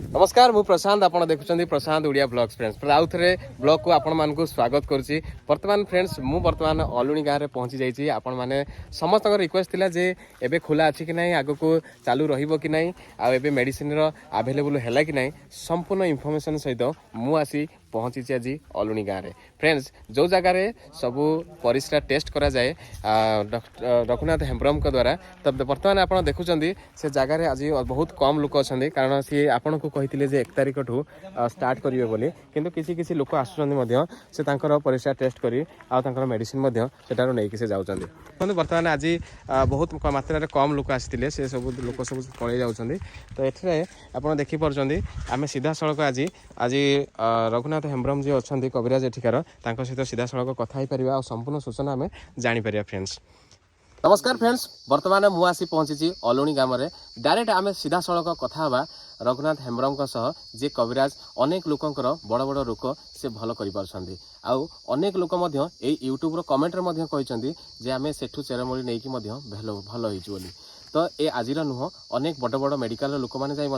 नमस्कार मु प्रशांत आपण देखुछंदी प्रशांत ओडिया ब्लॉग्स फ्रेंड्स आउ थे ब्लॉग को आपण मानकु स्वागत करुच्ची वर्तमान फ्रेंड्स मु वर्तमान अलुणी गाँव में पहुंची जाइए आपण माने समस्त रिक्वेस्ट थिला जे एबे खोला अछि कि नहीं आगो को चालू रहिबो कि नहीं आ एबे मेडिसिन रो अवेलेबल हैला कि नहीं संपूर्ण इनफॉरमेशन सहित मु आसी पहुंची आज अलुणी गाँव में फ्रेंड्स जो जगार सबू परिस्रा टेस्ट करा जाए रघुनाथ हेम्ब्रम द्वारा तब बर्तमान आप देखुं से जगार आज बहुत कम लोक अच्छा कारण सी आपन को कही 1 तारिख ठू स्टार्ट करेंगे बोली किंतु किसी किसी लोक आसुँच परिस्रा टेस्ट कर मेडिसिन सेठार नहीं से जाऊँच बर्तमान आज बहुत मात्रा कम लोक आसते से सब लोक सब पलि जाऊँच तो ये आप देखिपुर आम सीधा सड़क आज आज रघुनाथ हेम्ब्रम जी अच्छा कविराज एठिकार सहित सीधा सड़क कथा और संपूर्ण सूचना आम जापर फ्रेंड्स। नमस्कार फ्रेंड्स वर्तमान मु आसी पहुंची अलुणी गाँव में डायरेक्ट आम सीधा सड़क कथा रघुनाथ हेम्ब्रम जे कविराज अनेक लोकंकर बड़ बड़ रोग से भल कर अनेक लोक यूट्यूब कमेंट कहते जे आम सेठू चेरमूली नहीं भल हो तो ये आज नुह अनेक बड़ बड़ मेडिकल लोक मैंने जाई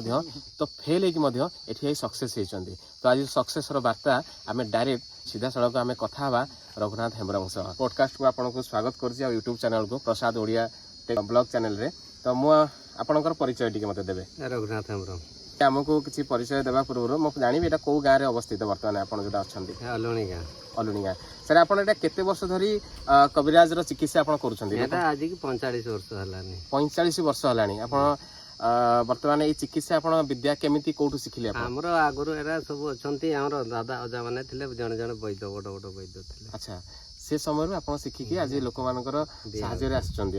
तो फेल होती सक्सेस होती तो आज सक्सेस वार्ता आम डायरेक्ट सीधा सड़क आम कथा रघुनाथ हेम्ब्रम पॉडकास्ट को आपको स्वागत कर यूट्यूब चैनल को प्रसाद ओडिया ब्लॉग चैनल रे तो मुझे परिचय टी मत देवे रघुनाथ हेम्ब्रम आमको किसी परिचय देवा पूर्व मुझे जानी यहाँ कौ गाँव में अवस्थित बर्तमान आप जो अच्छा अलुणी गाँ अलुणी गाँ सर आपड़ा केते वर्ष धरी कविराज चिकित्सा आप कर 45 वर्ष है 45 वर्ष है बर्तमान ये चिकित्सा आप विद्या केमी कौटू शिखिले आमर आगुरी एरा सब अच्छा दादा अजा मैंने जड़े जड़े वैद्य बड़ बड़ वैद्य थे अच्छा से समय आप शिखिकी आज लोक मान साहय आसुँच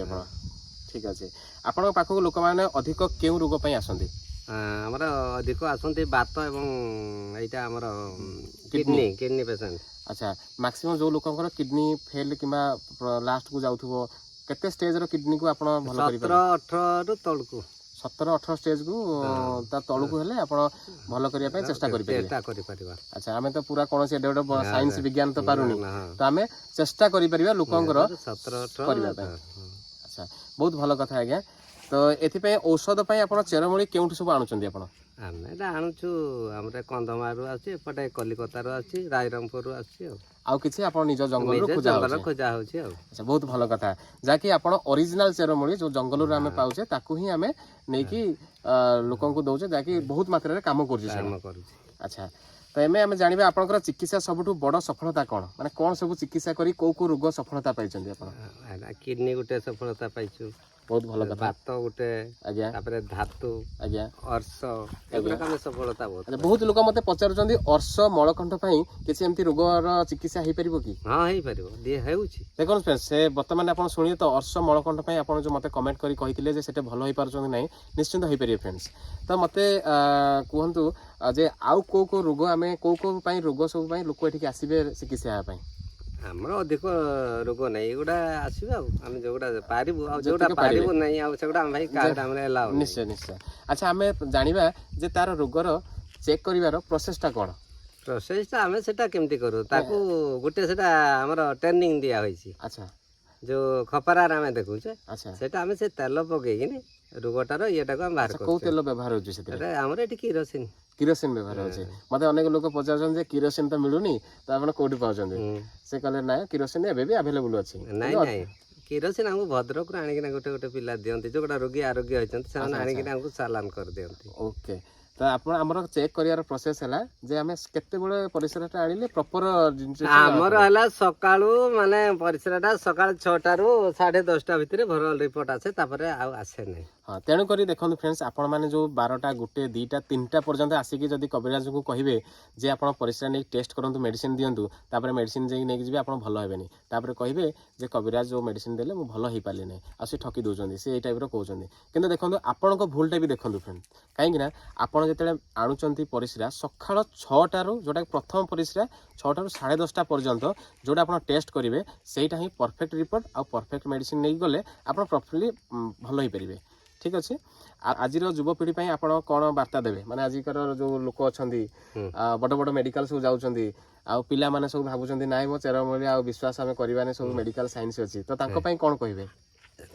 ठीक अच्छे आपण पाखक लोक मैंने अधिक क्यों रोग आसती आमर अधिक आसती बात एवं यहाँ आमर किडनी किडनी पेसेंट अच्छा मैक्सिमम जो लोकंकर किडनी फेल कि लास्ट को जाऊँ केते स्टेज रो किडनी को आप 17-18 तलकू 17-18 स्टेज को तलू हेले आप भल करने चेष्टा कर अच्छा आम तो पूरा कौन साइंस विज्ञान तो पारुनी तो आम चेष्टा कर लोकंकर 17-18 अच्छा बहुत भल कथा आज्ञा तो ये औषध आप चेरमूली क्यों सब आणुंट आप आम आणुचु आम कंधमारू आसपटे कलिकता आसी रायरंगपुर आउ किसी आप निज जंगल खोजा हो अच्छा बहुत भल कथा जहाँकि आप ओरिजिनल चेरमूली जो जंगल आम पाचे ताकू ही आम नहीं लोक दौचे जहाँकि बहुत मात्रा काम कर अच्छा तो एम आम जानवा आपंकर चिकित्सा सबुठ बड़ सफलता कौन माने कौन सब चिकित्सा करी को रोग सफलता पाई किडनी गोटे सफलता पाइछु बहुत भल कथा बात गोटे आज्ञा धातु आज्ञा अर्श एगुड़ा सफलता बहुत लोक मत पचार अर्श मलकंठ किसी एमती रोगर चिकित्सा हो पार कि हाँ हो देखो से बर्तमान आप शुणिए तो अर्श मलकंठ आप जो मत कमेंट करते से भल हो पार ना निश्चिंत हो पारे फ्रेंड्स तो मत कहतु जे आउ को रोग आम कौ रोग सब लोक ये आसवे चिकित्सा आमर अधिक रोग ना एगुड़ा आसवा आम जोड़ा पारू जोड़ा पारू ना भाई कार्ड निश्चय निश्चय अच्छा आम जाना जे तार रोगर चेक कर प्रोसेसटा कौन प्रोसेसटा आम से केमती करूँ गोटे से ट्रेनिंग दिया होइछि अच्छा जो खपरार आम देखुचे अच्छा से आम से तेल पकईकि रोगटार येटा को बाहर कौ तेल व्यवहार होती आमर ये किरोसिन किरोसिन व्यवहार होचे मत अनेक लोक पचार किरोसिन तो मिलूनी तो आप कौटी पाँच से कहले ना किरोसिन एवं भी आवेलेबल अच्छी नाई किरोसिन आमको भद्रक आणिकिना गोटे गोटे पिला दिखती जो रोगी आरोग्य होती से आणिकिना चालान कर दिखती ओके तो आप चेक कर प्रोसेस है जे आम केते परिसरटा आनिले प्रॉपर आमर है सका माने परिसरटा सका 6टा रू 10:30 भितर भर रिपोर्ट आसे तापर आसे नहीं हाँ तेणुक देखो फ्रेंड्स आपण मैंने जो 12टा 1 2टा 3टा पर्यंत आसिक जब कविराज को कहे जे आप परिस्रा नहीं टेस्ट करूँ मेडिसिन दिंतु तापर मेडिसिन नहीं जी आप भल हेनी तापर कहे जे कविराज जो मेडिसिन देले मुझे भल हो पारे ना आ ठकी दौरान से टाइप कहते कि देखो आपण भूलटा भी देखो फ्रेंड कहीं आपड़ जो आणुंट परिस्रा सका 6टा जोटा प्रथम परिस्रा 6टा 10:30 पर्यंत जोटा आप टेस्ट करेंगे सहीटा ही परफेक्ट रिपोर्ट आ परफेक्ट मेडिसिन नहीं गले आप प्रॉपर्ली भल हो पारे ठीक अच्छे आज युवपीढ़ी आप कौन वार्ता देवे माने आजिकर जो लोक अच्छा बड़ बड़ मेडिकल सब जाऊँच आउ पिला माने सब भावुं ना मो चेरमूली आ विश्वास आम करवाने सब मेडिकल साइंस अच्छी तो कौन कहे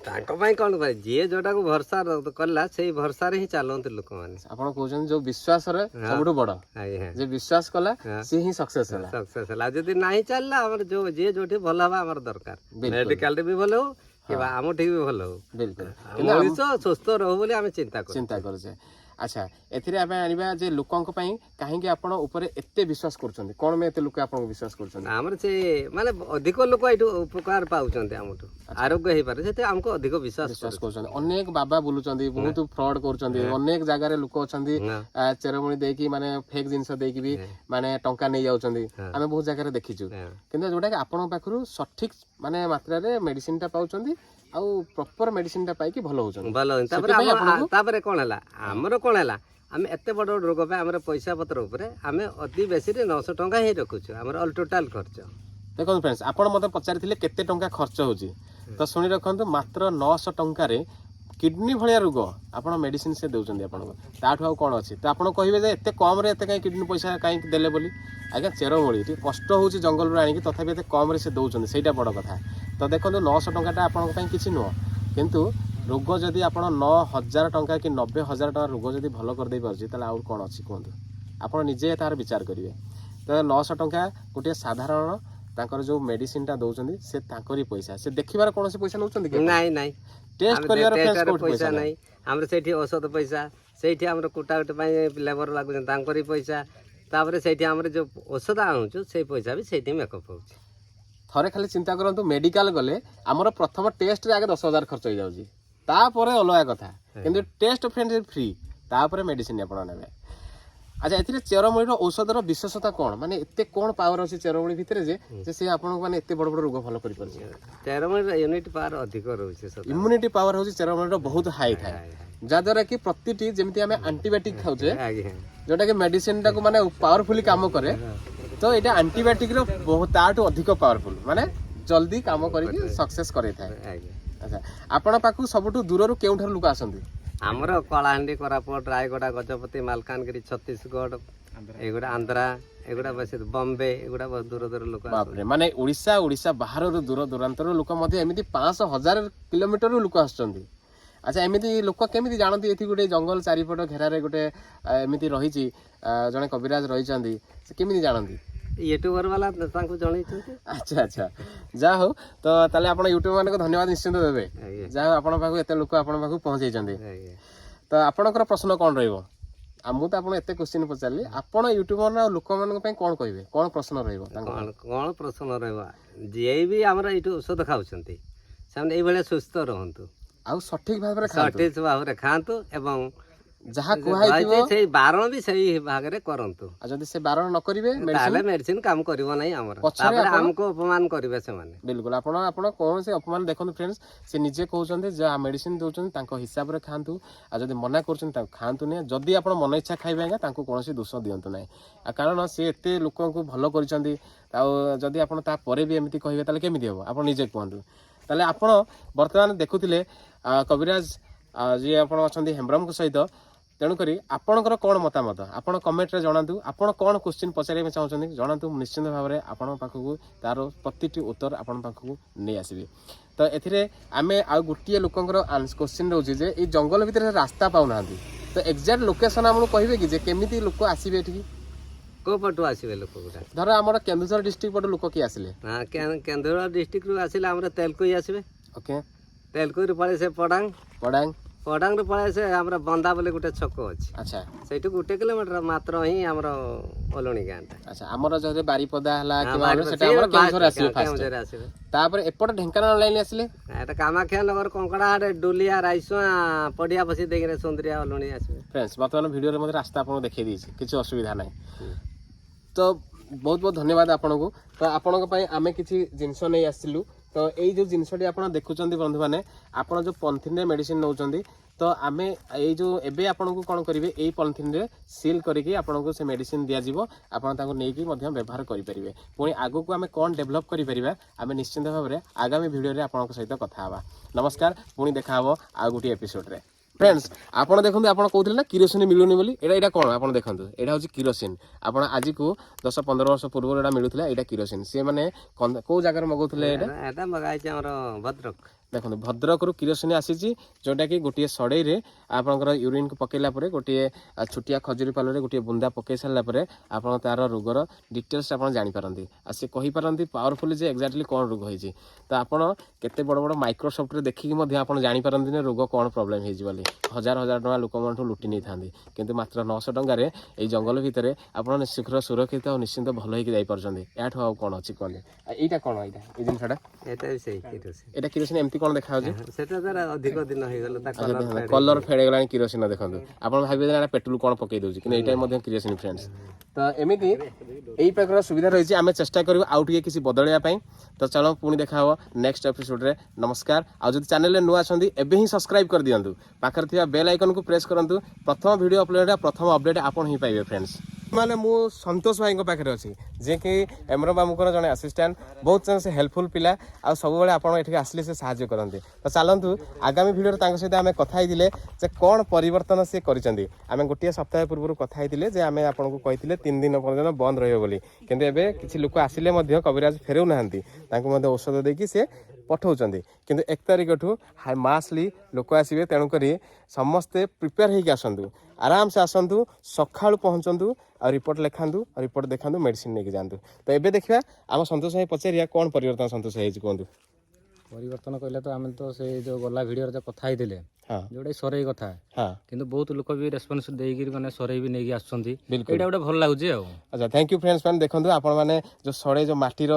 ତାଙ୍କ ପାଇଁ କ'ଣ କରେ ଯିଏ ଯୋଉଟାକୁ ଭରସା କଲା ସେଇ ଭରସାରେ ହିଁ ଚାଲନ୍ତି ଲୋକମାନେ। ଆପଣ କହୁଛନ୍ତି ଯୋଉ ବିଶ୍ୱାସରେ ସବୁଠୁ ବଡ, ଆଜ୍ଞା ଯେ ବିଶ୍ୱାସ କଲା ସିଏ ହିଁ ସକ୍ସେସ୍ ହେଲା। ସକ୍ସେସ୍ ହେଲା। ଯଦି ନାହିଁ ଚାଲିଲା ଆମର ଯୋଉ ଯିଏ ଯୋଉଠି ଭଲ ହବା ଆମର ଦରକାର। ମେଡିକାଲରେ ବି ଭଲ ହଉ କିମ୍ବା ଆମଠି ବି ଭଲ ହଉ, ବିଲକୁଲ ମଣିଷ ସୁସ୍ଥ ରହୁ ବୋଲି ଆମେ ଚିନ୍ତା କରୁଛେ। ଆଚ୍ଛା, ଏଥିରେ ଆମେ ଆଣିବା ଯେ ଲୋକଙ୍କ ପାଇଁ କାହିଁକି ଆପଣ ଉପରେ ଏତେ ବିଶ୍ୱାସ କରୁଛନ୍ତି, କ'ଣ ପାଇଁ ଏତେ ଲୋକ ଆପଣଙ୍କୁ ବିଶ୍ୱାସ କରୁଛନ୍ତି? ଆମର ସେ ମାନେ ଅଧିକ ଲୋକ ଏଇଠୁ ଉପକାର ପାଉଛନ୍ତି, ଆମଠୁ ଆରୋଗ୍ୟ ହେଇପାରେ, ସେଥିପାଇଁ ଆମକୁ ଅଧିକ ବିଶ୍ୱାସ କରୁଛନ୍ତି। ଅନେକ ବାବା ବୁଲୁଛନ୍ତି, ବହୁତ ଫ୍ରଡ୍ କରୁଛନ୍ତି, ଅନେକ ଜାଗାରେ ଲୋକ ଅଛନ୍ତି ଚେରମୂଳି ଦେଇକି ମାନେ ଫେକ୍ ଜିନିଷ ଦେଇକି ବି ମାନେ ଟଙ୍କା ନେଇ ଯାଉଛନ୍ତି, ଆମେ ବହୁତ ଜାଗାରେ ଦେଖିଛୁ। କିନ୍ତୁ ଯୋଉଟା କି ଆପଣଙ୍କ ପାଖରୁ ସଠିକ ମାନେ ମାତ୍ରାରେ ମେଡିସିନ ଟା ପାଉଛନ୍ତି ଆଉ ପ୍ରପର ମେଡିସିନ ଟା ପାଇକି ଭଲ ହଉଛନ୍ତି। ତାପରେ କ'ଣ ହେଲା ଆମର ଆମେ ଏତେ ବଡ଼ ରୋଗ ପାଇଁ ଆମର ପଇସା ପତ୍ର ଉପରେ ଆମେ ଅତି ବେଶୀରେ 900 ଟଙ୍କା ହିଁ ରଖୁଛୁ, ଆମର ଅଲ୍ ଟୋଟାଲ୍ ଖର୍ଚ୍ଚ। ଦେଖନ୍ତୁ ଫ୍ରେଣ୍ଡସ୍, ଆପଣ ମୋତେ ପଚାରିଥିଲେ କେତେ ଟଙ୍କା ଖର୍ଚ୍ଚ ହେଉଛି, ତ ଶୁଣି ରଖନ୍ତୁ, ମାତ୍ର 900 ଟଙ୍କାରେ କିଡନୀ ଭଳିଆ ରୋଗ ଆପଣ ମେଡିସିନ ସେ ଦେଉଛନ୍ତି ଆପଣଙ୍କୁ, ତାଠୁ ଆଉ କ'ଣ ଅଛି? ତ ଆପଣ କହିବେ ଯେ ଏତେ କମ୍ରେ ଏତେ କାହିଁ କିଡନୀ ପଇସା କାହିଁକି ଦେଲେ ବୋଲି। ଆଜ୍ଞା, ଚେରମୂଳି ଟିକେ କଷ୍ଟ ହେଉଛି ଜଙ୍ଗଲରୁ ଆଣିକି, ତଥାପି ଏତେ କମ୍ରେ ସେ ଦେଉଛନ୍ତି, ସେଇଟା ବଡ଼ କଥା। ତ ଦେଖନ୍ତୁ 900 ଟଙ୍କାଟା ଆପଣଙ୍କ ପାଇଁ କିଛି ନୁହଁ, କିନ୍ତୁ ରୋଗ ଯଦି ଆପଣ 9,000 ଟଙ୍କା କି 90,000 ଟଙ୍କା ରୋଗ ଯଦି ଭଲ କରିଦେଇ ପାରୁଛି, ତାହେଲେ ଆଉ କ'ଣ ଅଛି କୁହନ୍ତୁ? ଆପଣ ନିଜେ ତାର ବିଚାର କରିବେ। ତ 900 ଟଙ୍କା ଗୋଟିଏ ସାଧାରଣ ତାଙ୍କର ଯୋଉ ମେଡିସିନଟା ଦଉଛନ୍ତି ସେ ତାଙ୍କରି ପଇସା, ସେ ଦେଖିବାର କୌଣସି ପଇସା ନେଉଛନ୍ତି କି? ନାଇଁ, ଟେଷ୍ଟ କରିବାର ପଇସା ନାହିଁ। ଆମର ସେଇଠି ଔଷଧ ପଇସା, ସେଇଠି ଆମର କୁଟାକୁଟି ପାଇଁ ଲେବର ଲାଗୁଛନ୍ତି ତାଙ୍କରି ପଇସା, ତାପରେ ସେଇଠି ଆମର ଯୋଉ ଔଷଧ ଆଣୁଛୁ ସେଇ ପଇସା ବି ସେଇଠି ମେକଅପ୍ ହଉଛି। ଥରେ ଖାଲି ଚିନ୍ତା କରନ୍ତୁ, ମେଡିକାଲ ଗଲେ ଆମର ପ୍ରଥମ ଟେଷ୍ଟରେ ଆଗେ 10,000 ଖର୍ଚ୍ଚ ହେଇଯାଉଛି, ତାପରେ ଅଲଗା କଥା, କିନ୍ତୁ ଟେଷ୍ଟ ଫ୍ରେଣ୍ଡ ଫ୍ରି, ତାପରେ ମେଡିସିନ ଆପଣ ନେବେ। ଆଚ୍ଛା, ଏଥିରେ ଚେରମୂଳିର ଔଷଧର ବିଶେଷତା କ'ଣ, ମାନେ ଏତେ କ'ଣ ପାୱାର ଅଛି ଚେରମୂଳି ଭିତରେ ଯେ ସେ ଆପଣଙ୍କୁ ମାନେ ଏତେ ବଡ଼ ବଡ଼ ରୋଗ ଭଲ କରିପାରୁଛି? ଚେରମୂଳିର ୟୁନିଟି ପାୱାର ଅଧିକ ରହୁଛି, ଇମ୍ୟୁନିଟି ପାୱାର ହେଉଛି ଚେରମୂଳିର ବହୁତ ହାଇ ଥାଏ, ଯାହାଦ୍ୱାରା କି ପ୍ରତିଟି ଯେମିତି ଆମେ ଆଣ୍ଟିବାୟୋଟିକ୍ ଖାଉଛେ, ଯୋଉଟା କି ମେଡିସିନଟାକୁ ମାନେ ପାୱାରଫୁଲି କାମ କରେ, ତ ଏଇଟା ଆଣ୍ଟିବାୟୋଟିକ୍ର ତାଠୁ ଅଧିକ ପାୱାରଫୁଲ୍, ମାନେ ଜଲ୍ଦି କାମ କରିକି ସକ୍ସେସ୍ କରେଇଥାଏ। ଆଚ୍ଛା, ଆପଣଙ୍କ ପାଖକୁ ସବୁଠୁ ଦୂରରୁ କେଉଁଠାରୁ ଲୋକ ଆସନ୍ତି? ଆମର କଳାହାଣ୍ଡି, କୋରାପୁଟ, ରାୟଗଡ଼ା, ଗଜପତି, ମାଲକାନଗିରି, ଛତିଶଗଡ଼, ଏଗୁଡ଼ା ଆନ୍ଧ୍ରା, ଏଗୁଡ଼ା ବେଶୀ ବମ୍ବେ, ଏଗୁଡ଼ା ବହୁତ ଦୂର ଲୋକ ଆସନ୍ତି। ମାନେ ଓଡ଼ିଶା ବାହାରରୁ ଦୂର ଦୂରାନ୍ତର ଲୋକ ମଧ୍ୟ ଏମିତି 500,000 କିଲୋମିଟରରୁ ଲୋକ ଆସୁଛନ୍ତି। ଆଚ୍ଛା, ଏମିତି ଲୋକ କେମିତି ଜାଣନ୍ତି ଏଠି ଗୋଟେ ଜଙ୍ଗଲ ଚାରିପଟ ଘେରାରେ ଗୋଟେ ଏମିତି ରହିଛି, ଜଣେ କବିରାଜ ରହିଛନ୍ତି, ସେ କେମିତି ଜାଣନ୍ତି? ୟୁଟ୍ୟୁବର ବାଲା ତାଙ୍କୁ ଜଣେଇଛନ୍ତି। ଆଚ୍ଛା, ଯାହା ହଉ, ତ ତାହେଲେ ଆପଣ ୟୁଟ୍ୟୁବ ମାନଙ୍କୁ ଧନ୍ୟବାଦ ନିଶ୍ଚିନ୍ତ ଦେବେ, ଯାହା ହଉ ଆପଣଙ୍କ ପାଖକୁ ଏତେ ଲୋକ ଆପଣଙ୍କ ପାଖକୁ ପହଞ୍ଚେଇଛନ୍ତି। ତ ଆପଣଙ୍କର ପ୍ରଶ୍ନ କ'ଣ ରହିବ? ଆଉ ମୁଁ ତ ଆପଣ ଏତେ କ୍ୱେଶ୍ଚିନ୍ ପଚାରିଲି, ଆପଣ ୟୁଟ୍ୟୁବର ଆଉ ଲୋକମାନଙ୍କ ପାଇଁ କ'ଣ କହିବେ, କ'ଣ ପ୍ରଶ୍ନ ରହିବ? କ'ଣ ପ୍ରଶ୍ନ ରହିବ? ଯିଏ ବି ଆମର ଏଇଠୁ ଔଷଧ ଖାଉଛନ୍ତି ସେମାନେ ଏଇଭଳିଆ ସୁସ୍ଥ ରୁହନ୍ତୁ, ଆଉ ସଠିକ ଭାବରେ ଖାଆନ୍ତୁ, ଏବଂ ଯାହା କୁହାହେଇଥିବ ସେଇ ବାରଣ ବି ସେଇ ଭାଗରେ କରନ୍ତୁ। ଆଉ ଯଦି ସେ ବାରଣ ନ କରିବେ ତାହେଲେ ମେଡିସିନ କାମ କରିବ ନାହିଁ ଆମର, ତାପରେ ଆମକୁ ଅପମାନ କରିବେ ସେମାନେ। ବିଲକୁଲ, ଆପଣ କୌଣସି ଅପମାନ ଦେଖନ୍ତୁ ଫ୍ରେଣ୍ଡସ୍, ସେ ନିଜେ କହୁଛନ୍ତି ଯାହା ମେଡିସିନ ଦଉଛନ୍ତି ତାଙ୍କ ହିସାବରେ ଖାଆନ୍ତୁ, ଆଉ ଯଦି ମନା କରୁଛନ୍ତି ତାଙ୍କୁ ଖାଆନ୍ତୁନି। ଯଦି ଆପଣ ମନ ଇଚ୍ଛା ଖାଇବେ ଆଜ୍ଞା, ତାଙ୍କୁ କୌଣସି ଦୋଷ ଦିଅନ୍ତୁ ନାହିଁ, କାରଣ ସେ ଏତେ ଲୋକଙ୍କୁ ଭଲ କରିଛନ୍ତି, ଆଉ ଯଦି ଆପଣ ତାପରେ ବି ଏମିତି କହିବେ ତାହେଲେ କେମିତି ହେବ? ଆପଣ ନିଜେ କୁହନ୍ତୁ। ତାହେଲେ ଆପଣ ବର୍ତ୍ତମାନ ଦେଖୁଥିଲେ କବିରାଜ ଯିଏ ଆପଣ ଅଛନ୍ତି ହେମ୍ବ୍ରମଙ୍କ ସହିତ, ତେଣୁକରି ଆପଣଙ୍କର କ'ଣ ମତାମତ ଆପଣ କମେଣ୍ଟରେ ଜଣାନ୍ତୁ। ଆପଣ କ'ଣ କ୍ୱେଶ୍ଚିନ୍ ପଚାରିବା ପାଇଁ ଚାହୁଁଛନ୍ତି ଜଣାନ୍ତୁ, ମୁଁ ନିଶ୍ଚିନ୍ତ ଭାବରେ ଆପଣଙ୍କ ପାଖକୁ ତାର ପ୍ରତିଟି ଉତ୍ତର ଆପଣଙ୍କ ପାଖକୁ ନେଇ ଆସିବି। ତ ଏଥିରେ ଆମେ ଆଉ ଗୋଟିଏ ଲୋକଙ୍କର କ୍ୱେଶ୍ଚିନ୍ ରହୁଛି ଯେ ଏଇ ଜଙ୍ଗଲ ଭିତରେ ରାସ୍ତା ପାଉନାହାନ୍ତି, ତ ଏକ୍ଜାକ୍ଟ ଲୋକେସନ୍ ଆମକୁ କହିବେ କି ଯେ କେମିତି ଲୋକ ଆସିବେ ଏଠିକି? କେଉଁ ପଟୁ ଆସିବେ ଲୋକ ଗୁଡ଼ା? ଧର ଆମର କେନ୍ଦୁଝର ଡିଷ୍ଟ୍ରିକ୍ଟ ପଟୁ ଲୋକ କିଏ ଆସିଲେ? କେନ୍ଦୁଝର ଡିଷ୍ଟ୍ରିକ୍ଟରୁ ଆସିଲେ ଆମର ତେଲକୋଇ ଆସିବେ। ଓକେ, ତେଲକୋଇରୁ ପଳେଇ ସେ ପଡ଼ାଙ୍ଗରୁ ପଳେଇ ସେ ଆମର ବନ୍ଦା ବୋଲି ଗୋଟେ ଛକ ଅଛି। ଆଚ୍ଛା, ସେଇଠୁ 1 କିଲୋମିଟର ମାତ୍ର ହିଁ ଆମର ଓଲଣି ଗାଁଟା। ଆଚ୍ଛା, ଆମର ଯଦି ବାରିପଦା ହେଲା କିମ୍ବା ସେଟା ଆମର କେନ୍ଦୁଝର ଆସିବେ ଫାଷ୍ଟ, ତାପରେ ଏପଟେ ଢେଙ୍କାନାଳ ଲାଇନ ଆସିଲେ ଏଟା କାମାକ୍ଷା ନଗର, କଙ୍କଡ଼ା, ଡୁଲିଆ, ରାଇସୁଆ, ପଡ଼ିଆ ବସି ଦେଇକିନା ସୁନ୍ଦରିଆ ଓଲଣି ଆସିବେ। ଫ୍ରେଣ୍ଡସ୍, ବର୍ତ୍ତମାନ ଭିଡ଼ିଓରେ ମଧ୍ୟ ରାସ୍ତା ଆପଣଙ୍କୁ ଦେଖେଇ ଦେଇଛି, କିଛି ଅସୁବିଧା ନାହିଁ। ତ ବହୁତ ବହୁତ ଧନ୍ୟବାଦ ଆପଣଙ୍କୁ। ତ ଆପଣଙ୍କ ପାଇଁ ଆମେ କିଛି ଜିନିଷ ନେଇ ଆସିଥିଲୁ। ତ ଏଇ ଯେଉଁ ଜିନିଷଟି ଆପଣ ଦେଖୁଛନ୍ତି ବନ୍ଧୁମାନେ, ଆପଣ ଯେଉଁ ପଲିଥିନରେ ମେଡ଼ିସିନ ନେଉଛନ୍ତି, ତ ଆମେ ଏଇ ଯେଉଁ ଏବେ ଆପଣଙ୍କୁ କ'ଣ କରିବେ, ଏଇ ପଲିଥିନରେ ସିଲ୍ କରିକି ଆପଣଙ୍କୁ ସେ ମେଡ଼ିସିନ ଦିଆଯିବ, ଆପଣ ତାଙ୍କୁ ନେଇକି ମଧ୍ୟ ବ୍ୟବହାର କରିପାରିବେ। ପୁଣି ଆଗକୁ ଆମେ କ'ଣ ଡେଭଲପ୍ କରିପାରିବା, ଆମେ ନିଶ୍ଚିନ୍ତ ଭାବରେ ଆଗାମୀ ଭିଡ଼ିଓରେ ଆପଣଙ୍କ ସହିତ କଥା ହେବା। ନମସ୍କାର, ପୁଣି ଦେଖା ହେବ ଆଉ ଗୋଟିଏ ଏପିସୋଡ଼ରେ। फ्रेंड्स आपण देखते आप कहते ना किरोसिन मिलूनी बोली एटा कौन आप देखते यहाँ हूँ किरोसिन आप आज को 10-15 वर्ष पूर्व मिलूला यहाँ किरोसिन सी मैंने कौ जगार मगाऊे भद्रक देखो भद्रक रु किरोसिनी आसी जोटा कि गोटे सड़े आपंकर यूरिन को पकईला गोटे छुटिया खजुरी पाल गोटे बुंदा पकई सारापर आप तार रोगर डिटेल्स आप जापारती सी कहींपारती पावरफुल जे एक्जाक्टली कौन रोग होती तो आपड़ केते बड़ बड़ माइक्रोसफ्ट देखिकी जापारती रोग कौन प्रोब्लेम होली हजार हजार टका लोक लुटि नहीं था किंतु मात्र 900 टंकार ये जंगल भितर आप शीघ्र सुरक्षित और निश्चिंत भल होकर या कौन अच्छी कहते यहाँ कौन ये जिनसा यहाँ किरोसिन एमती कौन देखा अधिक दिन हो कलर फेड़गला किरोसिन देखो आप भावे पेट्रोल कौन पकई दूसरी कि यहाँ किरोसिन फ्रेंड्स तो एमती यही प्रकार सुविधा रही है आम चेष्टा करूँ आउ टे किसी बदलवाई तो चलो पुणी देखा हम नेक्स्ट एपिसोड रे नमस्कार आज चैनल नुआ एबे ही सब्सक्राइब कर दिंतु पाखर बेल आइकन को प्रेस करूँ प्रथम वीडियो अपलोड प्रथम अपडेट आपन ही पाइबे फ्रेंड्स माने मु संतोष भाई पाखे अच्छी जे कि एमर बाबूर जड़े आसिस्टाट बहुत से हेल्पफुल पिला आ सब आप आसले से साहाय्य करते तो चलतु आगामी भिडियो सहित आम कथी जे कौन परिवर्तन सी कर गोटे सप्ताह पूर्व कथी जे आम आपको कही 3 दिन पर्यटन बंद रही कि किसी लोक आसिले कविराज फेरऊ ना औषध देकी सी पठाऊँ किंतु 1 तारिख ठू मासली लोक आसवे तेणुक समस्ते प्रिपेयर होकर आसतु आराम से आसतु सका पहुँचतु और रिपोर्ट लिखातु रिपोर्ट देखा मेडिसिन लेके जातु तो ये देखा आम सतोष भाई पचारिया कौन परिवर्तन सतोष भाई कहतु परिवर्तन कहले तो आम तो से जो गला भिडियो जो कथा होते जोटा सरई कथा किंतु बहुत लोक भी रेस्पॉन्स देगी माने सरई भी नहीं आसुंती बिल्कुल गोटे भल लगुचे अच्छा थैंक यू फ्रेंड्स मैंने देखो आपण मैंने जो सड़े जो माटीर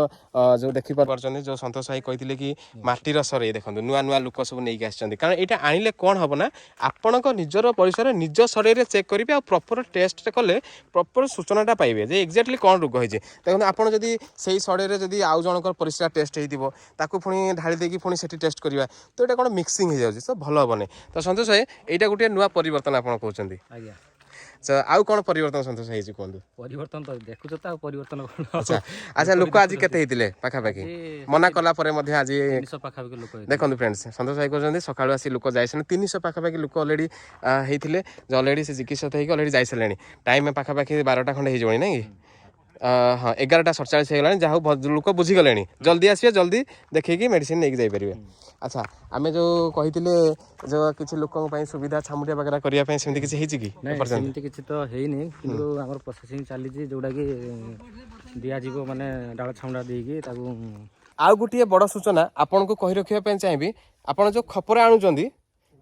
जो देखी पार्टी जो सतोष भाई कहते कि माटीर सरई देखो नुआ नुआ लोक सब नहीं आसछन्ती कारण यहाँ आनिले कौन हम ना आपण निजर परिसर निज सड़े चेक करेंगे आ प्रॉपर टेस्ट कले प्रॉपर सूचनाटा पाइबे जे एक्जाक्टली कौन रोग होइछे देखो आपण जदी सेही सड़े जदी आउ जनकर परिस्रा टेस्ट हेतिबो ताकू पुणी ढाली देकी पुणी सेठी टेस्ट करबा तो एटा कोन मिक्सिंग हो जाउछ तो भल हबने तो संतोष भाई एटा गोटे नुआ परिवर्तन आपण कहउछन्ती आज्ञा आउ कौन परिवर्तन संतोष होइछि कहंतु परिवर्तन तो देखुछ त परिवर्तन अच्छा अच्छा लोक आज केते हेतिले पाखा पाखी मना कला परे मध्ये आज 300 पाखा पाखी लोक देखो फ्रेंड्स संतोष भाई कहउछन्ती सकाळु आसी लोक जायसन 300 पाखा पाखी लोक ऑलरेडी हेतिले जे ऑलरेडी से चिकित्सित हेकी ऑलरेडी जाय सलेनी टाइम पाखा पाखी 12टा खंडे हे जवणी नै हाँ 11:47 होगा जहाँ लोक बुझीगले जल्दी आसवे जल्दी देखिए मेडिसिन नहीं जापर अच्छा आम जो कही जो किसी लोक सुविधा छामुटिया वगैरह करने सेमती किसी किसी तो है प्रोसेसिंग चली जोटा कि दिज्व माने डाल छामुड़ा देकी आउ गोटे बड़ सूचना आपन को कही रखा चाहिए आपड़ जो खपर आणुंट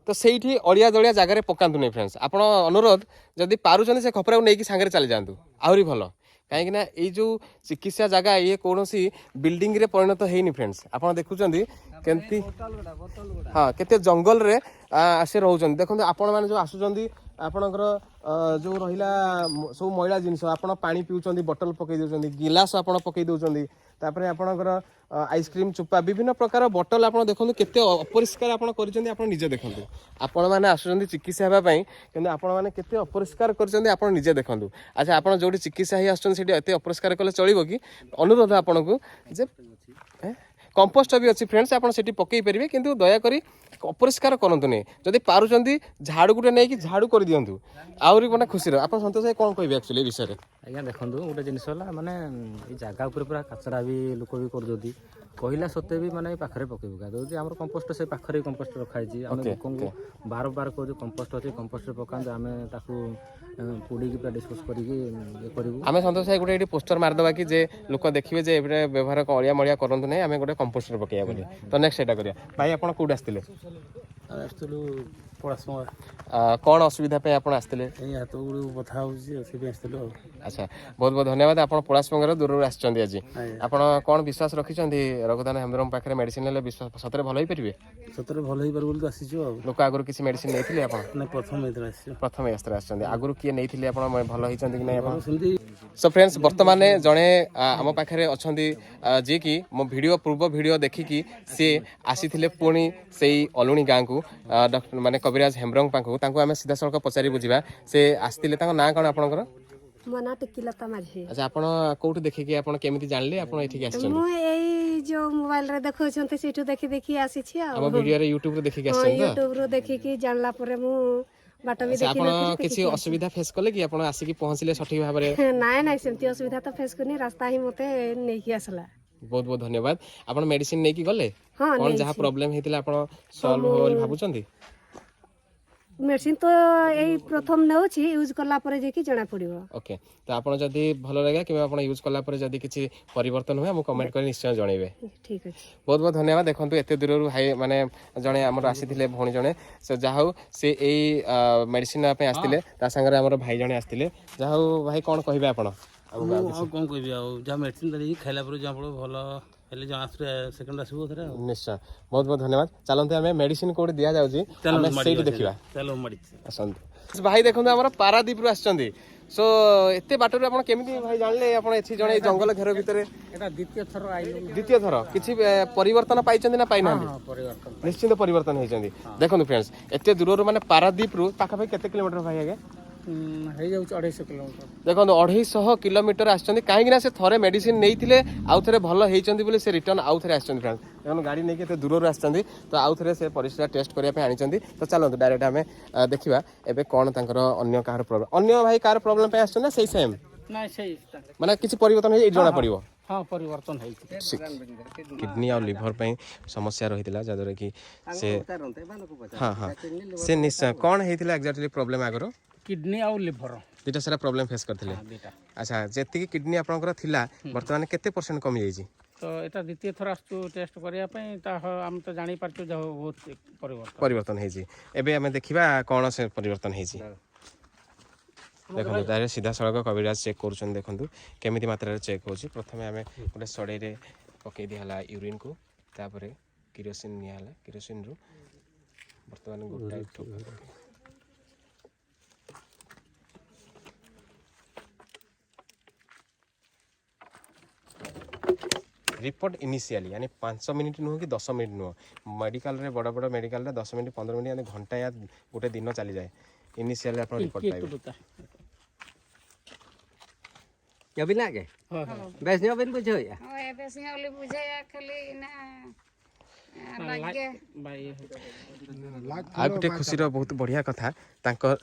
तो सही अड़िया दलिया जगह पकातु नहीं फ्रेंड्स आप अनुरोध जदि पारुचंदी से खपर नहीं सांगे चली जातु आहरी भल कहीं ये जो चिकित्सा जगह ये कौन सी बिल्डिंग रे परिणत है फ्रेंड्स आप देखुं केमती हाँ केते जंगल रे आसे रोचन देखो आपण मैंने जो आसुचंदी आपणकर जो रहिला सब मैला जिनस आपण पानी पिउचंदी बोतल पकई दउचंदी गिलास आपण पकई दउचंदी तापर आपणकर आइसक्रीम चुपा विभिन्न प्रकार बोतल आप देखो केते अपरिष्कार आपण करिसंदी आपण निजे देखंतु आपण माने आसुचंदी चिकित्सा हेबा पई किंतु आपण माने केते अपरिष्कार करिसंदी आपण निजे देखंतु अच्छा आपण जोडी चिकित्सा हे आसुचंदी सेठी एते अपरिष्कार कले चलिबो कि अनुरोध आपण को जे कंपोस्ट भी अच्छी फ्रेंड्स आप पकई पारे किंतु दयाकोरी अपरिष्कार करतु नहीं जदि पारुचंदी झाड़ू गुटे नहीं कि झाड़ू कर दिंतु आहरी मैंने खुशी आप सतोष भाई कौन कह एक्चुअली विषय आज्ञा देखो गोटे जिनस माने जगह पूरा कचरा भी लोक भी कर कहला सत्वे भी माने पाखरे पकई पका दो आम कंपोस्ट से पाखरे कंपोस्ट रखाई आम लोक बार बार कहूँ कंपोस्ट अच्छे कंपोस्ट पका आम पोड़ी पूरा डिस्कस करें सतोष भाई गोटे पोस्टर मारदे कि जे लोक देखिए जे व्यवहार अड़िया मड़िया करूँ ना आम गोटे कंपोस्ट पकईया बोली तो नेक्स्ट एटा करिया भाई आप कौट आसते कौन असुविधा पे आप आसते अच्छा बहुत बहुत धन्यवाद आप पलाशमंगर दूर आसछन्ती आज आप कौन विश्वास रखिंट रघुदान हेम्ब्रम पाखे मेडिसिन ले विश्वास सतरे भल पारे सतरे भल हो लोक आगुरी किसी मेडिसिन नहीं प्रथम आसते आगुरी किए नहीं भल होती कि नहीं सो फ्रेंड्स बर्तमान जड़े आम पाखे अच्छा जी कि मो वीडियो पूर्व वीडियो देखिकी सी आसी पुणी से अलुणी गाँव को डॉक्टर माने कविराज हेम्ब्रम पाखु आम सीधा सड़क पचारि बुझा से आसते ना कौन आपंकर मना टिकिलता माझी अच्छा आपण कोठी देखिकी आपण केमिति जानले आपण एठी आछन मु एई जो मोबाइल रे देखौछन्ते सेठु देखि देखि आसी छी हम वीडियो रे YouTube रे देखिकी आछन YouTube रे देखिकी जानला परे मु बाट भी देखि आपण किछि असुविधा फेस करले कि आपण आसी कि पहुंचले सठिक भाबरे नाय नाय सेमति असुविधा तो फेस करनी रास्ता ही मते नै कि आसला बहुत बहुत धन्यवाद आपण मेडिसिन नहीं कि गले हाँ कौन जहाँ प्रोब्लेम हेतिला आपण सॉल्व हो बोली भाबुचंदी मेडिसिन तो यही प्रथम नेउछि यूज करला परे जे कि जणा पड़िबो ओके तो आपण जदी भलो लगे कि आपण यूज करला परे जदी किछि परिवर्तन हुए हम कमेंट कर निश्चय जणैबे ठीक अछि बहुत बहुत धन्यवाद देखंतु एते दूररु हाई माने जणे हमर आसीथिले भौणी जणे से जाहौ से एई मेडिसिन पे आस्तिले ता संगे हमर भाई जणे आस्तिले जाहौ भाई कोन कहबे आपण कौन कहबी जहाँ मेडिसिन देखिए खाइला पर जहाँ पड़ो भल हेले जहाँ सेकंड आसबो थरे निश्चय बहुत बहुत धन्यवाद चलते हमें मेडिसिन कोड दिया जाउची हमें सेठी देखिबा चलो मड़ी असंत भाई देखंतु हमर पारादीप रु आछंदी सो एते बाटर आपण केमिति भाई जानले आपण एथि जणे जंगल घेर भितरे এটা দ্বিতীয় থর আইলো द्वितीय थर किछि परिवर्तन पाइचंदी ना पाइ ना পরিবর্তন निश्चित परिवर्तन होइचंदी देखंतु फ्रेंड्स एते दूररु माने पारादीप रु पाखा भाई केते किलोमीटर भाई आगे ହେଇ ଯାଉଛି 250 କିଲୋମିଟର देखो 250 किलोमीटर आछंदी काहेकि ना से थरे मेडिसिन नेइथिले आउ थरे भलो हेइचंदी बोली से रिटर्न आउ थरे आछंदी फ्रेंड्स देखो गाड़ी नै केते दूर रो आछंदी तो आउ थरे से परिस्थिति टेस्ट करिया पे आनिचंदी तो चलंतु डायरेक्ट हमें देखिबा एबे कोन तांकर अन्य कार प्रॉब्लम अन्य भाई कार प्रॉब्लम पे आछन ना सेही सेम ନାଇଁ ସେଇ माने किछि परिवर्तन हे जणा पड़िबो ହଁ ପରିବର୍ତ୍ତନ ହେଇଛି किडनी और लिवर पे समस्या रहितिला जादरे कि से हां हां से निश्चय कोन हेतिला एक्जेक्टली प्रॉब्लम आगरो କିଡନୀ ଆଉ ଲିଭର दुटा सारा प्रॉब्लम फेस करथिले अच्छा जेति किडनी आपनकर थिला वर्तमान केते परसेंट कमी जाईची ତ ଏଟା ଦ୍ୱିତୀୟ ଥର ଆସୁଛୁ ଟେଷ୍ଟ କରିବା ପାଇଁ ତା ଆମେ ତ ଜାଣିପାରୁଛୁ ଯାହା ବହୁତ ପରିବର୍ତ୍ତନ परिवर्तन हेजी एबे हमें देखिबा कोन से परिवर्तन हेजी देखंतु तारे सीधा सड़क कविराज चेक करूछन देखंतु केमिति मात्रा रे चेक होची प्रथमे हमें गोटे सड़े रे पके दिहला यूरिन को तापरे केरोसिन नियाला केरोसिन रु वर्तमान गोटा ठोका रिपोर्ट इनिशियली यानी 5 मिनिट नुह कि 10 मिनिट नुह मेडिकल रे बड़ बड़ मेडिकल रे 10 मिनिट 15 मिनिट यानी घंटा या गोटे दिन चली जाए इनिशियली अपन रिपोर्ट पाइबे अभी ना के बेस नहीं अभी बुझो या ଏବେ ସିନା ବୋଲି ବୁଝେଇବା ଖାଲି ନା ଲାଗେ आ गोटे खुशी बहुत बढ़िया कथा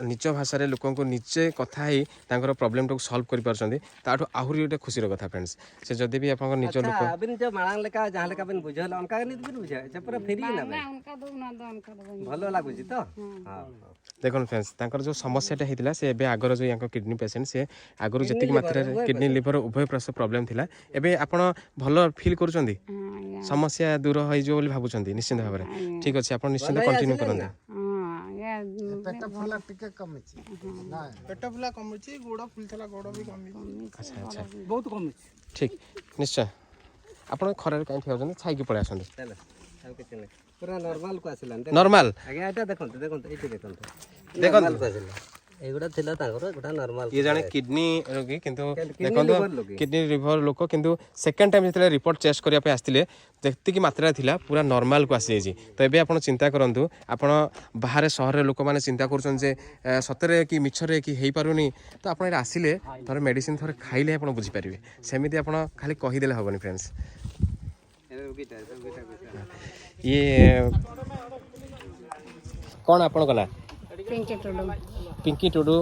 निज भाषा रे लोक निजे कथा ही प्रॉब्लम टाक सॉल्व कर पारछंदी ताठो आहुरी गोटे खुशीर कथा फ्रेंड्स से जदि भी आपन निज लोक अभी जो मांग लेका जहां लेका बिन बुझल उनका नहीं बिन बुझे जे पूरा फ्री ना बे उनका दो ना दो उनका दो भलो लागु छी तो हां देखो फ्रेंड्स जो समस्याटा होता से एबे आगर जो यहाँ किडनी पेसेंट से आगर जी मात्रा किडनी लिवर उभय प्रॉब्लम थिला एबे आपण भलो फील करूछंदी समस्या दूर हो जो बोली भाबुछंदी निश्चित भाव में ठीक अच्छे आप निश्चित कंटिन्यू करंते पेट फुला टिके कमिछि ना पेट फुला कमिछि गोड़ फुलथला गोड़ भी कमिछि अच्छा अच्छा ବହୁତ କମିଛି ठीक निश्चय आपण खरार काई ठेउछंदी छाई के पळे आछंदी चलो अब किछ नहीं पूरा नॉर्मल को आसिलान नॉर्मल आगे एटा देखंत देखंत एटी देखंत देखंत नॉर्मल को आसिला एगुडा थिला तांगर एगुडा नॉर्मल ये जाने किडनी रोगी किंतु देखंतु किडनी लिवर लोक किंतु सेकंड टाइम जतले रिपोर्ट चेस्ट करिया पे आस्तिले जति की मात्रा थिला पूरा नॉर्मल को आसी जाई तो एबे आपण चिंता करंतु आपण बाहर शहर लोक माने चिंता करछन जे सतरे की मिछरे की हेई पारुनी तो आपण एरा आसिले थरे मेडिसिन थरे खाइले आपण बुझी परिबे सेमिति आपण खाली कहि देले हबनी फ्रेंड्स ये कौन आपण कना पिंकी टुडू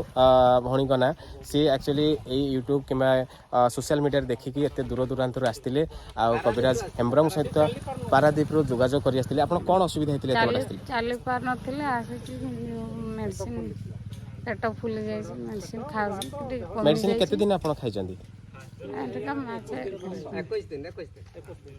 भौणी का ना सी एक्चुअली यूट्यूब कि सोशल मीडिया देखिकी एत दूर दूरांतर आसते कविराज हेम्ब्रम सहित पारादीप जोगाजोग कर कौन असुविधा होता चली पार नथिले आसी मेडिसिन पेट फुल जाय मेडिसिन खाउ मेडिसिन केते दिन आपण खाइचंदी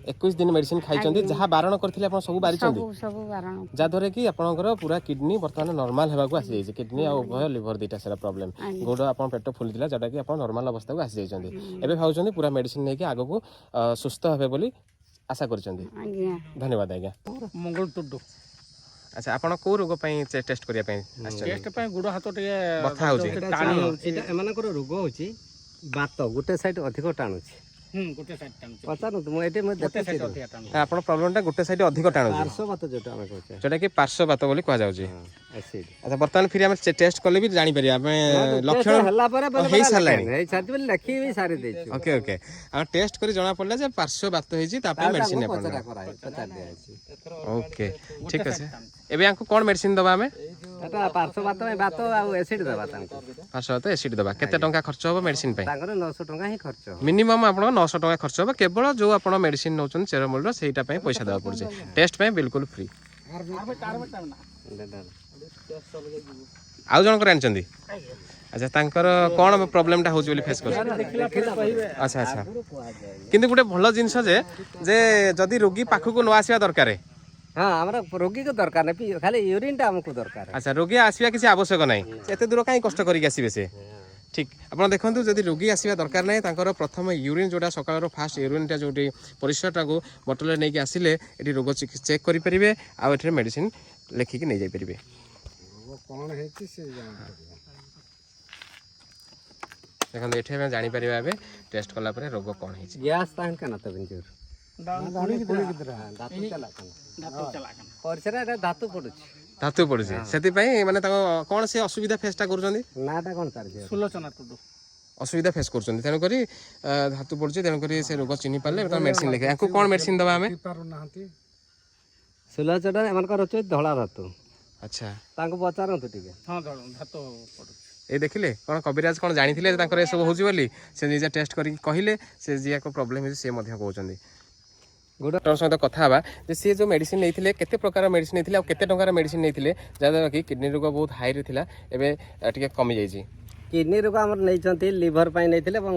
21 दिन मेडिसिन खाइचंदी जहाँ बारण करथिले आपण सब बारिचंदी सब बारण जाद्वारा कि आपनकर पूरा किडनी वर्तमान नॉर्मल हेबा को आसी जाय किडनी और उभय लिवर दीटा सारा प्रॉब्लम गोड़ आपन पेट फुल दिला जटा कि आपण नॉर्मल अवस्था को आसी जायचंदी एबे भाउचंदी पूरा मेडिसिन नै कि आगो को सुस्थ हेबे बोली आशा करचंदी धन्यवाद आज्ञा मंगल टुडू अच्छा आपण को रोग पई टेस्ट करिया पई टेस्ट पई गुड़ हाथ टिके बथा होची टाणी एटा एमानकर रोग होची बात गोटे साइड अधिक टाणुची गोटे साइड टाणु पचारु तुम एटे म देखै आपण प्रॉब्लम टा गोटे साइड अधिक टाणुची पार्श्व बात जोटा हम कहै जोटा कि पार्श्व बात बोली कहा जाउची एसिड अच्छा वर्तमान फिर हम टेस्ट करले भी जानि परिया हमें लक्षण हल्ला पर हे सालानी हे छाती बोली लखी भी सारे देछु ओके ओके आ टेस्ट करी जणा पड़ला जे पार्श्व बात होई छी तापर मेडिसिन ने पड़ला पचार दिया अछि ओके ठीक আছে ଏବେ ୟାଙ୍କୁ କ'ଣ ମେଡିସିନ ଦେବା ଆମେ ଏଟା ପାର୍ଶ୍ୱ ବାତ ପାଇଁ ବାତ ଆଉ ଏସିଡ୍ ଦେବା ତାଙ୍କୁ ଫାର୍ଷ୍ଟ ତ ଏସିଡ୍ ଦେବା କେତେ ଟଙ୍କା ଖର୍ଚ୍ଚ ହେବ ମେଡିସିନ ପାଇଁ ତାଙ୍କର 900 ଟଙ୍କା ହିଁ ଖର୍ଚ୍ଚ ହବ। ମିନିମମ୍ ଆପଣଙ୍କ 900 ଟଙ୍କା ଖର୍ଚ୍ଚ ହେବ କେବଳ ଯେଉଁ ଆପଣ ମେଡିସିନ ନେଉଛନ୍ତି ଚେରମୂଳିର ସେଇଟା ପାଇଁ ପଇସା ଦେବାକୁ ପଡ଼ୁଛି ଟେଷ୍ଟ ପାଇଁ ବିଲକୁଲ ଫ୍ରି ଆଉ ଜଣଙ୍କର ଆଣିଛନ୍ତି ଆଚ୍ଛା ତାଙ୍କର କ'ଣ ପ୍ରୋବ୍ଲେମଟା ହେଉଛି ବୋଲି ଫେସ୍ କରୁଛନ୍ତି ଆଚ୍ଛା ଆଚ୍ଛା କିନ୍ତୁ ଗୋଟେ ଭଲ ଜିନିଷ ଯେ ଯଦି ରୋଗୀ ପାଖକୁ ନ ଆସିବା ଦରକାର ହଁ ଆମର ରୋଗୀକୁ ଦରକାର ନାହିଁ ଖାଲି ୟୁରିନ୍ଟା ଆମକୁ ଦରକାର। ଆଚ୍ଛା ରୋଗୀ ଆସିବା କିଛି ଆବଶ୍ୟକ ନାହିଁ ଏତେ ଦୂର କାହିଁ କଷ୍ଟ କରିକି ଆସିବେ ସେ ଠିକ୍ ଆପଣ ଦେଖନ୍ତୁ ଯଦି ରୋଗୀ ଆସିବା ଦରକାର ନାହିଁ ତାଙ୍କର ପ୍ରଥମ ୟୁରିନ୍ ଯେଉଁଟା ସକାଳର ଫାଷ୍ଟ ୟୁରିନ୍ଟା ଯେଉଁଠି ପରିଶ୍ରାଟାକୁ ବୋଟଲରେ ନେଇକି ଆସିଲେ ଏଠି ରୋଗ ଚେକ୍ କରିପାରିବେ ଆଉ ଏଠାରେ ମେଡ଼ିସିନ ଲେଖିକି ନେଇଯାଇପାରିବେ ଦେଖନ୍ତୁ ଏଠି ଆମେ ଜାଣିପାରିବା ଏବେ ଟେଷ୍ଟ କଲା ପରେ ରୋଗ କ'ଣ ହେଇଛି ଗ୍ୟାସ୍ ତାହେଲେ କେନା ତ ବିଞ୍ଜୁର ପରିସର ଏଟା ଧାତୁ ପଡୁଛି ଧାତୁ ପଡୁଛି ସେଥିପାଇଁ ମାନେ ତାଙ୍କ କ'ଣ ସେ ଅସୁବିଧା ଫେସ୍ଟା କରୁଛନ୍ତି ନାଟା କ'ଣ ତାର ସୁଲୋଚନା ଟୁଡୁ ଅସୁବିଧା ଫେସ୍ କରୁଛନ୍ତି ତେଣୁକରି ଧାତୁ ପଡୁଛି ତେଣୁକରି ସେ ରୋଗ ଚିହ୍ନି ପାରିଲେ ତାଙ୍କ ମେଡ଼ିସିନ ଲେଖେ ୟାଙ୍କୁ କ'ଣ ମେଡ଼ିସିନ ଦେବା ଆମେ ସୁଲୋଚନା ଏମାନଙ୍କର ଅଛି ଧଳା ଧାତୁ ଆଚ୍ଛା ତାଙ୍କୁ ପଚାରନ୍ତୁ ଟିକେ। ହଁ ଧାତ ପଡୁଛି ଏ ଦେଖିଲେ କ'ଣ କବିରାଜ କ'ଣ ଜାଣିଥିଲେ ଯେ ତାଙ୍କର ଏସବୁ ହେଉଛି ବୋଲି ସେ ନିଜେ ଟେଷ୍ଟ କରିକି କହିଲେ ସେ ଯିଏ ପ୍ରୋବ୍ଲେମ୍ ହେଉଛି ସେ ମଧ୍ୟ କହୁଛନ୍ତି ଡକ୍ଟର ସହିତ କଥା ହେବା ଯେ ସିଏ ଯେଉଁ ମେଡ଼ିସିନ ନେଇଥିଲେ କେତେ ପ୍ରକାର ମେଡ଼ିସିନ ନେଇଥିଲେ ଆଉ କେତେ ଟଙ୍କାର ମେଡ଼ିସିନ ନେଇଥିଲେ ଯାହାଦ୍ୱାରା କି କିଡ଼ନୀ ରୋଗ ବହୁତ ହାଇରେ ଥିଲା ଏବେ ଟିକେ କମିଯାଇଛି କିଡ଼ନୀ ରୋଗ ଆମର ନେଇଛନ୍ତି ଲିଭର ପାଇଁ ନେଇଥିଲେ ଏବଂ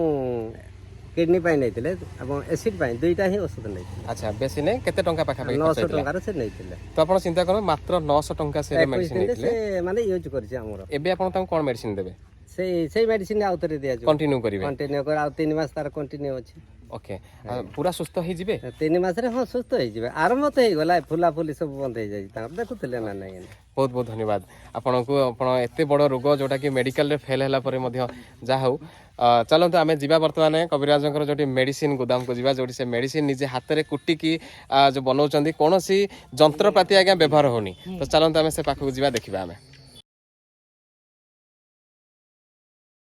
କିଡ଼ନୀ ପାଇଁ ନେଇଥିଲେ ଏବଂ ଏସିଡ୍ ପାଇଁ ଦୁଇଟା ହିଁ ଔଷଧ ନେଇଥିଲେ। ଆଚ୍ଛା ବେଶୀ ନାହିଁ କେତେ ଟଙ୍କା ପାଖାପାଖି 900 ଟଙ୍କାର ସେ ନେଇଥିଲେ ତ ଆପଣ ଚିନ୍ତା କରନ୍ତୁ ମାତ୍ର 900 ଟଙ୍କା ସେ ମେଡ଼ିସିନ ନେଇଥିଲେ ସେ ମାନେ ୟୁଜ୍ କରିଛି ଆମର ଏବେ ଆପଣ ତାଙ୍କୁ କ'ଣ ମେଡ଼ିସିନ ଦେବେ ସେଇ ମେଡ଼ିସିନ ଆଉ ଥରେ ଦିଆଯିବ କଣ୍ଟିନ୍ୟୁ କରିବେ କଣ୍ଟିନ୍ୟୁ କରି ଆଉ 3 ମାସ ତାର କଣ୍ଟିନ୍ୟୁ ଅଛି ଓକେ ପୁରା ସୁସ୍ଥ ହେଇଯିବେ 3 ମାସରେ ହଁ ସୁସ୍ଥ ହେଇଯିବେ ଆରମ୍ଭ ତ ହେଇଗଲା ଫୁଲା ଫୁଲି ସବୁ ବନ୍ଦ ହେଇଯାଇଛି ତାଙ୍କର ଦେଖୁଥିଲେ ନା ନାଇଁ ବହୁତ ବହୁତ ଧନ୍ୟବାଦ ଆପଣଙ୍କୁ ଆପଣ ଏତେ ବଡ଼ ରୋଗ ଯେଉଁଟାକି ମେଡ଼ିକାଲରେ ଫେଲ୍ ହେଲା ପରେ ମଧ୍ୟ ଯାହା ହଉ ଚାଲନ୍ତୁ ଆମେ ଯିବା ବର୍ତ୍ତମାନ କବିରାଜଙ୍କର ଯେଉଁଠି ମେଡ଼ିସିନ ଗୋଦାମକୁ ଯିବା ଯେଉଁଠି ସେ ମେଡ଼ିସିନ ନିଜେ ହାତରେ କୁଟିକି ଯେଉଁ ବନାଉଛନ୍ତି କୌଣସି ଯନ୍ତ୍ରପାତି ଆଜ୍ଞା ବ୍ୟବହାର ହେଉନି ତ ଚାଲନ୍ତୁ ଆମେ ସେ ପାଖକୁ ଯିବା ଦେଖିବା ଆମେ